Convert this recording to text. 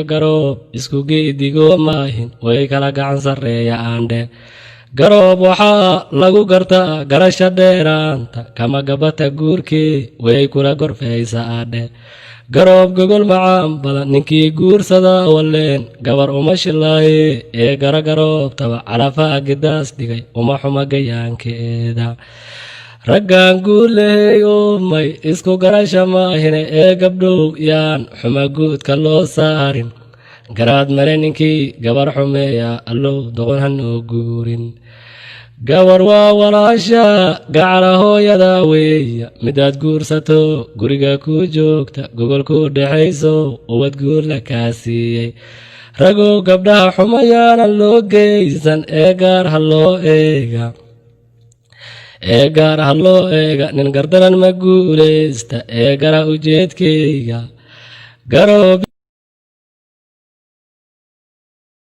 garoob isku geedigo maahin way kala gacan sarreeyaandhe garoob waxaa lagu gartaa garasha dheeraanta kama gabata guurkii way kula gorfaysaadhe garoob gogol macaan badan ninkii guursada walleen gabar uma shilaaye ee garagaroobtaba calafaa gidaas dhigay uma xuma gayaankeeda raggan guulehey may isku garasha maahine ee gabdhow yaan xuma guudka loo saarin garaad mare ninkii gabar xumeeya allow doqon hanoo guurin gabar waa walaasha gacala hooyada weeya midaad guursato guriga ku joogta gogol ku dhexayso ubad guur la kaa siiyey ragow gabdhaha xumayaana loo geysan ee gaar ha loo eega nin gardaran ma guulaysta ee gara ujeedkayga garoob